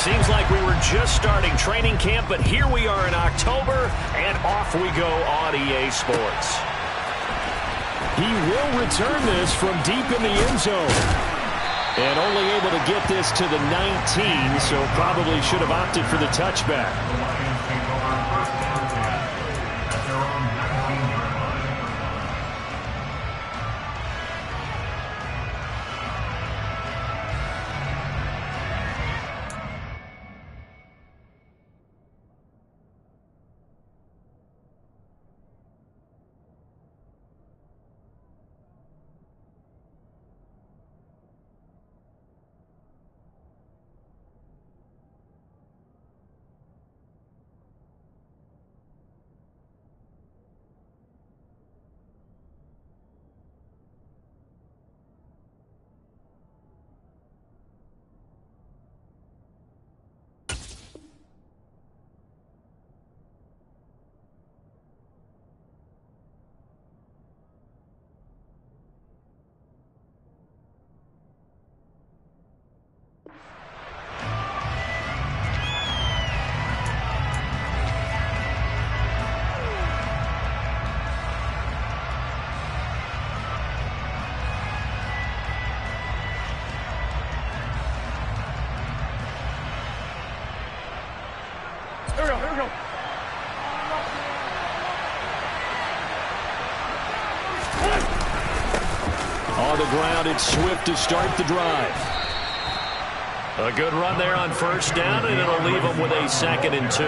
Seems like we were just starting training camp, but here we are in October, and off we go on EA Sports. He will return this from deep in the end zone. And only able to get this to the 19, so probably should have opted for the touchback. On the ground, it's Swift to start the drive. A good run there on first down, and it'll leave them with a 2nd and 2.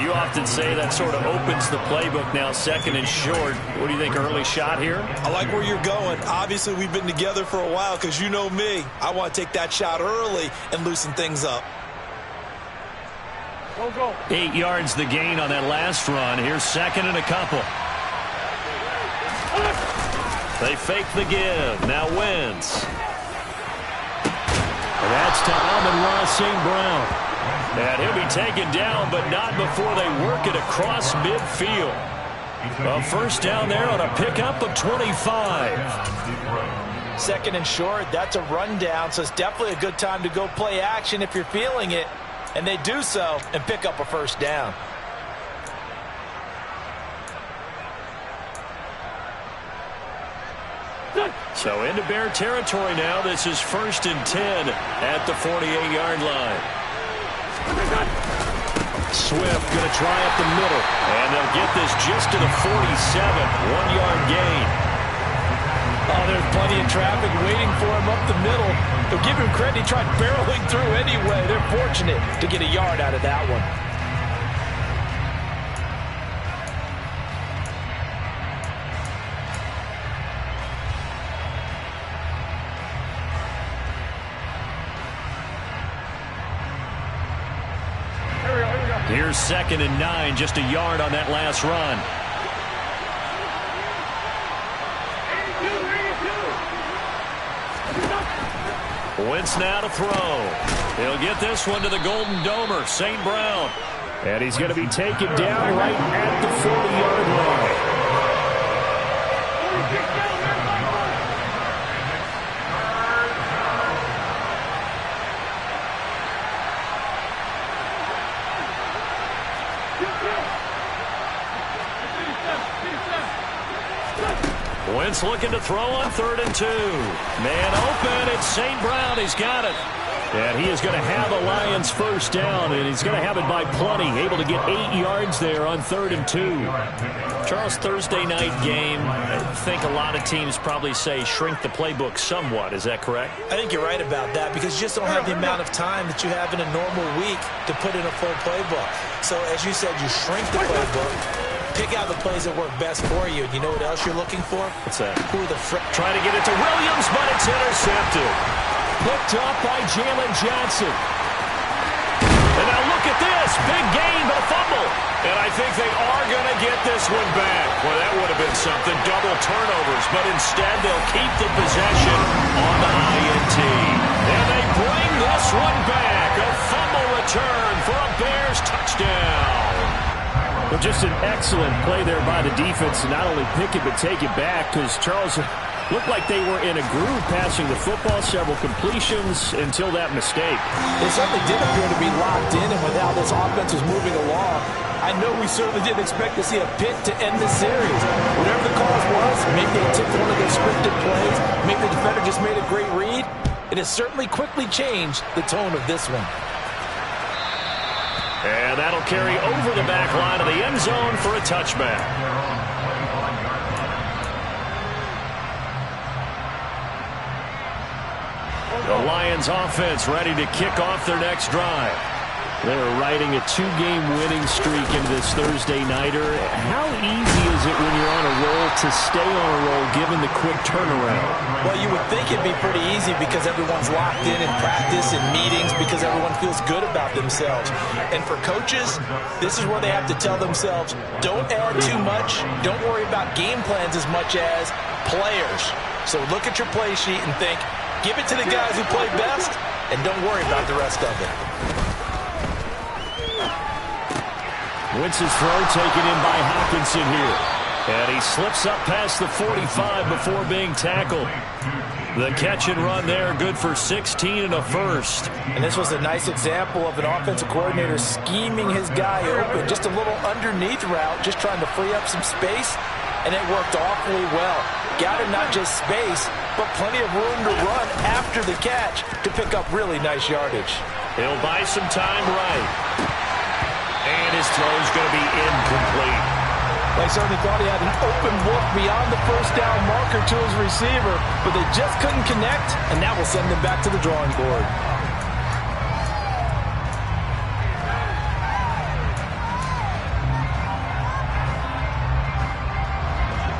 You often say that sort of opens the playbook now, 2nd and short. What do you think, early shot here? I like where you're going. Obviously, we've been together for a while because you know me. I want to take that shot early and loosen things up. Go. 8 yards the gain on that last run. Here's 2nd and a couple. They fake the give. Now Wentz. And that's to Amon-Ra St. Brown. And he'll be taken down, but not before they work it across midfield. A first down there on a pickup of 25. 2nd and short, that's a rundown, so it's definitely a good time to go play action if you're feeling it. And they do so and pick up a first down. So into Bear territory now. This is 1st and 10 at the 48-yard line. Swift going to try up the middle. And they'll get this just to the 47. 1-yard gain. Oh, there's plenty of traffic waiting for him up the middle. They'll give him credit. He tried barreling through anyway. They're fortunate to get a yard out of that one. Here's 2nd and 9, just a yard on that last run. Wentz now to throw. He'll get this one to the Golden Domer, St. Brown. And he's going to be taken down right at the 40-yard line. Wentz looking to throw on 3rd and 2. Man open, it's St. Brown. He's got it. And he is going to have a Lions first down, and he's going to have it by plenty. Able to get 8 yards there on 3rd and 2. Charles, Thursday night game, I think a lot of teams probably say shrink the playbook somewhat. Is that correct? I think you're right about that because you just don't have the amount of time that you have in a normal week to put in a full playbook. So, as you said, you shrink the playbook. Pick out the plays that work best for you. You know what else you're looking for? What's that? Who are the trying to get it to Williams, but it's intercepted. Picked up by Jalen Johnson. And now look at this. Big gain, but a fumble. And I think they are going to get this one back. Well, that would have been something. Double turnovers, but instead they'll keep the possession on the INT. And they bring this one back. A fumble return for a Bears touchdown. Well, just an excellent play there by the defense to not only pick it but take it back, because Charles looked like they were in a groove passing the football, several completions until that mistake. It certainly did appear to be locked in, and with how this offense was moving along, I know we certainly didn't expect to see a pick to end this series. Whatever the cause was, maybe they took one of those scripted plays, maybe the defender just made a great read. It has certainly quickly changed the tone of this one. And that'll carry over the back line of the end zone for a touchback. The Lions offense ready to kick off their next drive. They're riding a 2-game winning streak into this Thursday nighter. How easy is it when you're on a roll to stay on a roll given the quick turnaround? Well, you would think it'd be pretty easy because everyone's locked in practice and meetings because everyone feels good about themselves. And for coaches, this is where they have to tell themselves, don't add too much. Don't worry about game plans as much as players. So look at your play sheet and think, give it to the guys who play best and don't worry about the rest of it. Wentz's throw taken in by Hawkinson here. And he slips up past the 45 before being tackled. The catch and run there, good for 16 and a first. And this was a nice example of an offensive coordinator scheming his guy open. Just a little underneath route, just trying to free up some space. And it worked awfully well. Got him not just space, but plenty of room to run after the catch to pick up really nice yardage. He'll buy some time right. And his throw's going to be incomplete. They certainly thought he had an open look beyond the first down marker to his receiver, but they just couldn't connect, and that will send them back to the drawing board.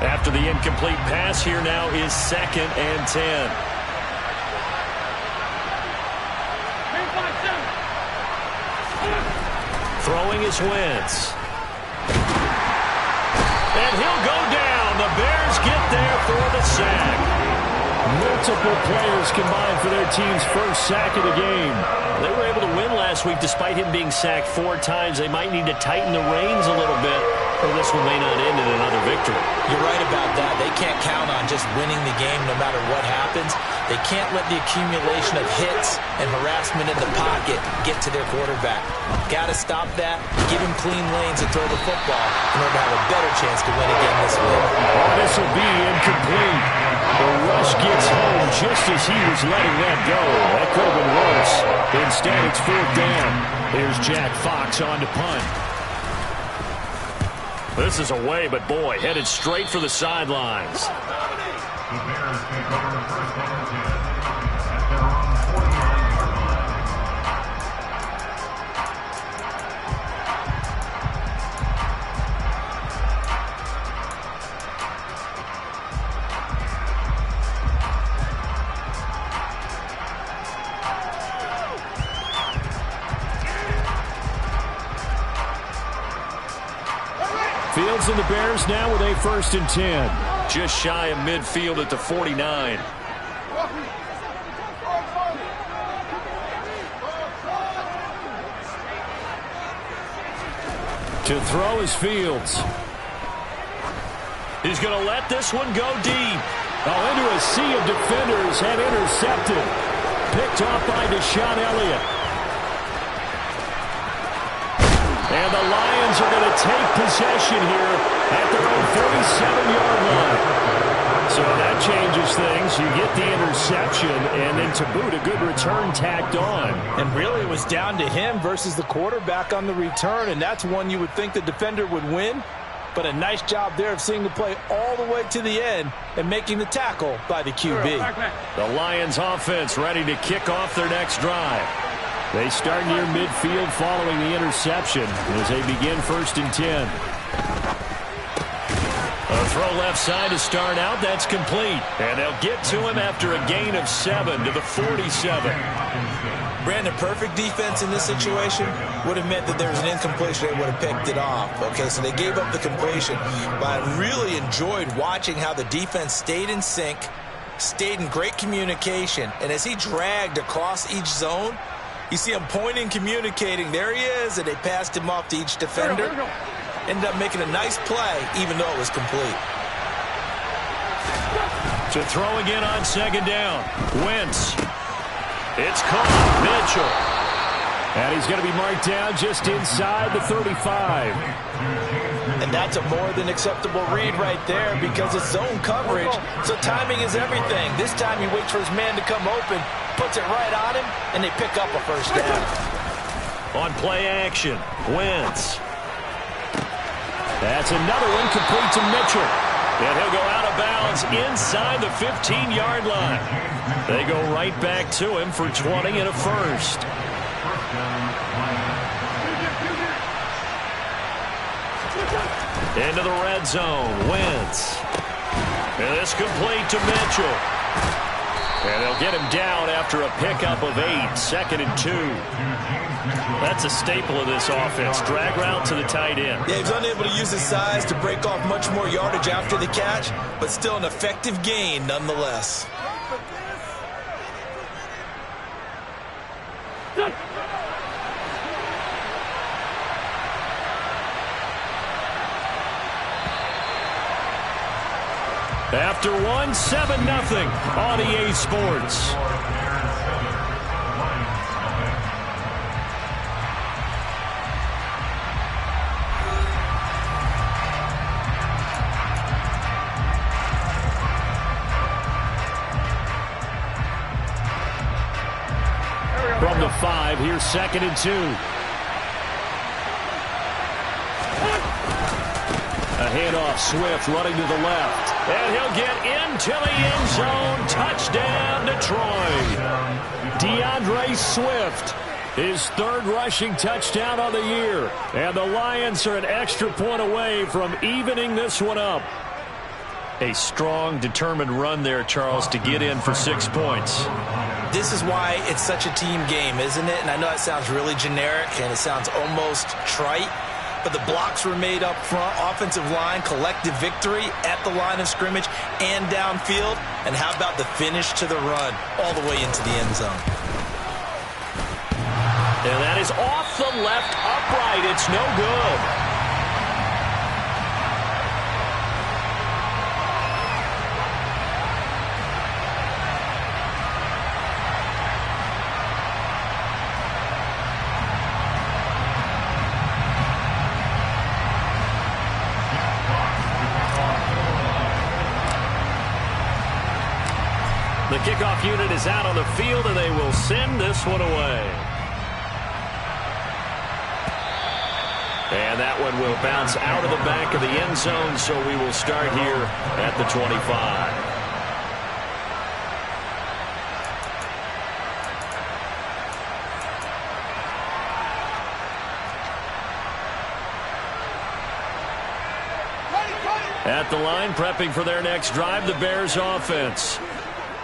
After the incomplete pass, here now is 2nd and 10. Throwing is Wentz. And he'll go down. The Bears get there for the sack. Multiple players combined for their team's first sack of the game. They were able to win last week despite him being sacked 4 times. They might need to tighten the reins a little bit, or this one may not end in another victory. You're right about that. They can't count on just winning the game no matter what happens. They can't let the accumulation of hits and harassment in the pocket get to their quarterback. Got to stop that, give him clean lanes and throw the football in order to have a better chance to win again this week. Oh, this will be incomplete. The rush gets home just as he was letting that go. That could have been worse. Instead, it's 4th down. Here's Jack Fox on to punt. This is away, but boy, headed straight for the sidelines. The Bears take over the first down at their own 49-yard line. Fields and the Bears now with a 1st and 10. Just shy of midfield at the 49. To throw is Fields. He's going to let this one go deep. Oh, into a sea of defenders and intercepted. Picked off by Deshaun Elliott. And the Lions are going to take possession here at their own 47-yard line. So that changes things. You get the interception, and then to boot, a good return tacked on. And really, it was down to him versus the quarterback on the return, and that's one you would think the defender would win. But a nice job there of seeing the play all the way to the end and making the tackle by the QB. The Lions offense ready to kick off their next drive. They start near midfield following the interception as they begin 1st and 10. A throw left side to start out. That's complete. And they'll get to him after a gain of 7 to the 47. Brandon, perfect defense in this situation would have meant that there was an incompletion. They would have picked it off. Okay, so they gave up the completion. But I really enjoyed watching how the defense stayed in sync, stayed in great communication. And as he dragged across each zone, you see him pointing, communicating. There he is, and they passed him off to each defender. Ended up making a nice play, even though it was complete. To throw again on second down. Wentz. It's caught. Mitchell. And he's going to be marked down just inside the 35. And that's a more than acceptable read right there because it's zone coverage, so timing is everything. This time he waits for his man to come open, puts it right on him, and they pick up a first down. On play action, Wentz. That's another one complete to Mitchell. And he'll go out of bounds inside the 15-yard line. They go right back to him for 20 and a first. Into the red zone, Wentz. And this complete to Mitchell. And they'll get him down after a pickup of 8, 2nd and 2. That's a staple of this offense. Drag route to the tight end. Yeah, he's unable to use his size to break off much more yardage after the catch, but still an effective gain nonetheless. After one, 7-0 on EA Sports. From the 5, here's 2nd and 2. A handoff, Swift running to the left. And he'll get into the end zone. Touchdown, Detroit. DeAndre Swift, his 3rd rushing touchdown on the year. And the Lions are an extra point away from evening this one up. A strong, determined run there, Charles, to get in for 6 points. This is why it's such a team game, isn't it? And I know it sounds really generic and it sounds almost trite, but the blocks were made up front, offensive line, collective victory at the line of scrimmage and downfield. And how about the finish to the run all the way into the end zone? And that is off the left upright. It's no good. The kickoff unit is out on the field, and they will send this one away. And that one will bounce out of the back of the end zone, so we will start here at the 25. At the line, prepping for their next drive, the Bears offense.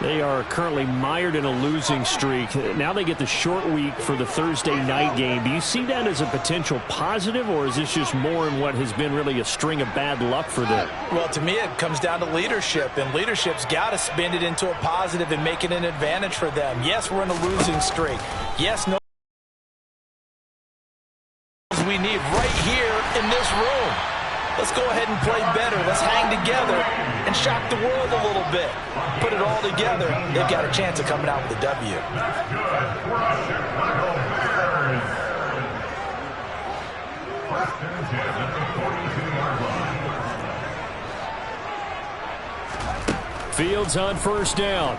They are currently mired in a losing streak. Now they get the short week for the Thursday night game. Do you see that as a potential positive, or is this just more in what has been really a string of bad luck for them? Well, to me, it comes down to leadership, and leadership's got to spin it into a positive and make it an advantage for them. Yes, we're in a losing streak. Yes, no, we need right here in this room. Let's go ahead and play better. Let's hang together and shock the world a little bit. Put it all together. They've got a chance of coming out with a W. Fields on first down.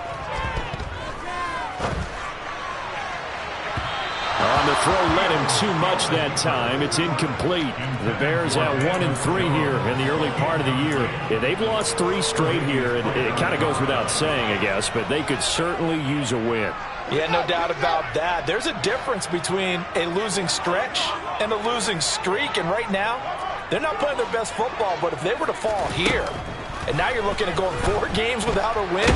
On the throw, led him too much that time. It's incomplete. The Bears at 1-3 here in the early part of the year. Yeah, they've lost 3 straight here, and it kind of goes without saying, I guess, but they could certainly use a win. Yeah, no doubt about that. There's a difference between a losing stretch and a losing streak, and right now, they're not playing their best football, but if they were to fall here, and now you're looking at going 4 games without a win,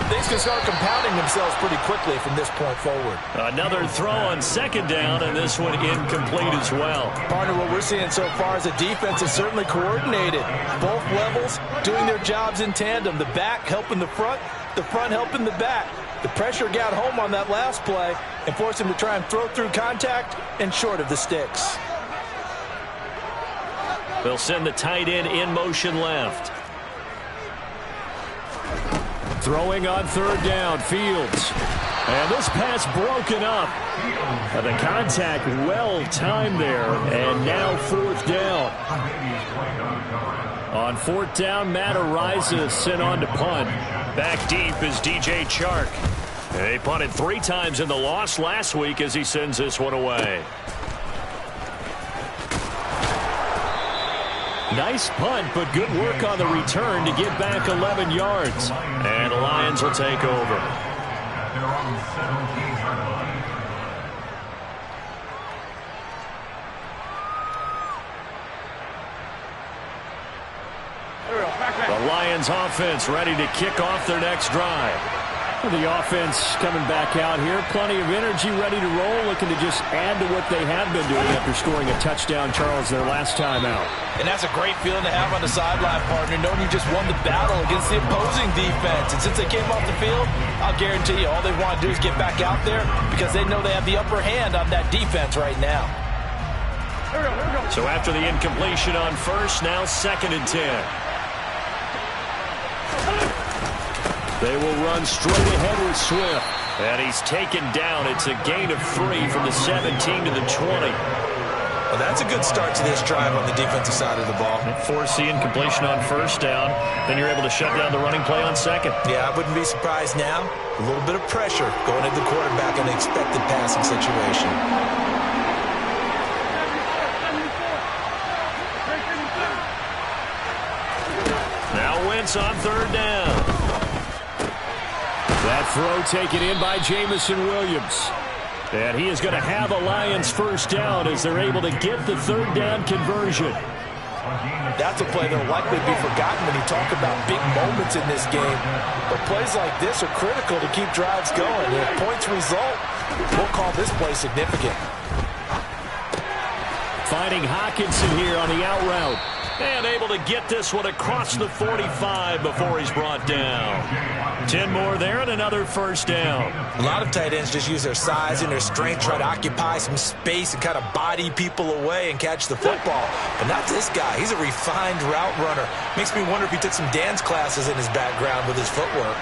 things can start compounding themselves pretty quickly from this point forward. Another throw on second down, and this one incomplete as well. Partner, what we're seeing so far is the defense is certainly coordinated. Both levels doing their jobs in tandem. The back helping the front helping the back. The pressure got home on that last play and forced him to try and throw through contact and short of the sticks. They'll send the tight end in motion left. Throwing on third down, Fields. And this pass broken up. And the contact well timed there. And now fourth down. On fourth down, Matt Ariza sent on to punt. Back deep is DJ Chark. They punted 3 times in the loss last week as he sends this one away. Nice punt, but good work on the return to get back 11 yards. And the Lions will take over. The Lions offense ready to kick off their next drive. The offense coming back out here. Plenty of energy, ready to roll, looking to just add to what they have been doing after scoring a touchdown, Charles, their last time out. And that's a great feeling to have on the sideline, partner, knowing you just won the battle against the opposing defense. And since they came off the field, I'll guarantee you all they want to do is get back out there because they know they have the upper hand on that defense right now. So after the incompletion on first, now 2nd and 10. They will run straight ahead with Swift. And he's taken down. It's a gain of 3 from the 17 to the 20. Well, that's a good start to this drive on the defensive side of the ball. Force the incompletion on first down. Then you're able to shut down the running play on second. Yeah, I wouldn't be surprised now. A little bit of pressure going at the quarterback in an expected passing situation. Now Wentz on third down. That throw taken in by Jamison Williams. And he is going to have a Lions first down as they're able to get the third down conversion. That's a play that will likely be forgotten when you talk about big moments in this game. But plays like this are critical to keep drives going. If points result, we'll call this play significant. Finding Hockenson here on the out route. And able to get this one across the 45 before he's brought down. 10 more there and another first down. A lot of tight ends just use their size and their strength, try to occupy some space and kind of body people away and catch the football. But not this guy. He's a refined route runner. Makes me wonder if he took some dance classes in his background with his footwork.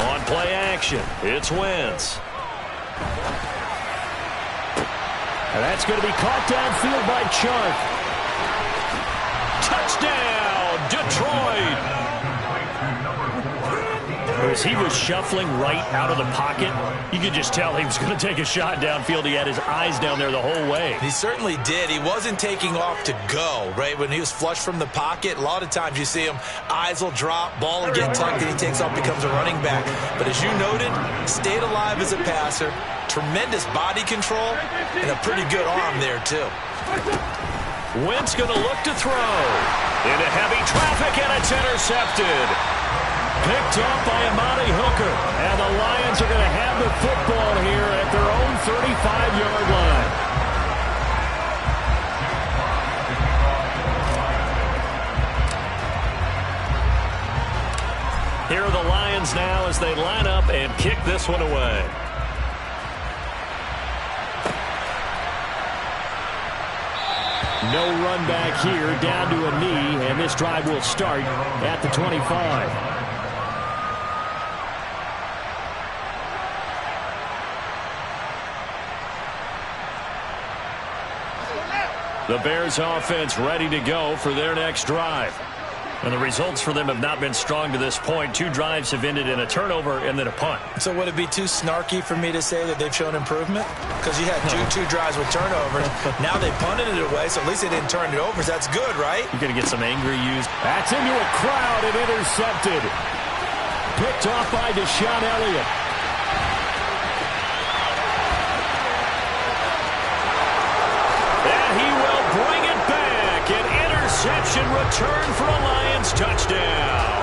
On play action, it's Wentz. And that's going to be caught downfield by Chark. Touchdown, Detroit! As he was shuffling right out of the pocket, you could just tell he was going to take a shot downfield. He had his eyes down there the whole way. He certainly did. He wasn't taking off to go, right? When he was flush from the pocket, a lot of times you see him, eyes will drop, ball will get tucked, and he takes off, becomes a running back. But as you noted, stayed alive as a passer, tremendous body control, and a pretty good arm there, too. Wentz going to look to throw. Into heavy traffic, and it's intercepted. Picked off by Amani Hooker. And the Lions are going to have the football here at their own 35-yard line. Here are the Lions now as they line up and kick this one away. No run back here, down to a knee, and this drive will start at the 25. The Bears offense ready to go for their next drive. And the results for them have not been strong to this point. 2 drives have ended in a turnover and then a punt. So would it be too snarky for me to say that they've shown improvement? Because you had two drives with turnovers. Now they punted it away, so at least they didn't turn it over. So that's good, right? You're going to get some angry use. That's into a crowd and intercepted. Picked off by Deshaun Elliott. And he will bring it back. An interception return for a Lions touchdown.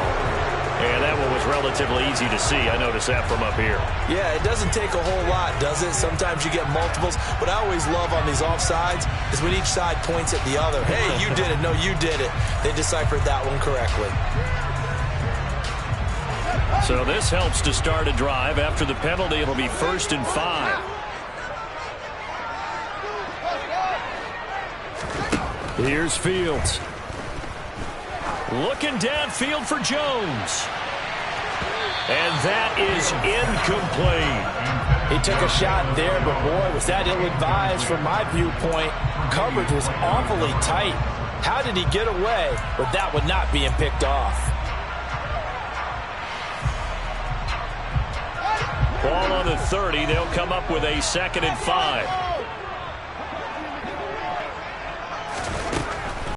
And that one was relatively easy to see. I noticed that from up here. Yeah, it doesn't take a whole lot, does it? Sometimes you get multiples. What I always love on these offsides is when each side points at the other. Hey, you did it. No, you did it. They deciphered that one correctly. So this helps to start a drive. After the penalty, it'll be 1st and 5. Here's Fields. Looking downfield for Jones. And that is incomplete. He took a shot there, but boy, was that ill-advised from my viewpoint. Coverage was awfully tight. How did he get away with that one not being picked off? Ball on the 30. They'll come up with a 2nd and 5.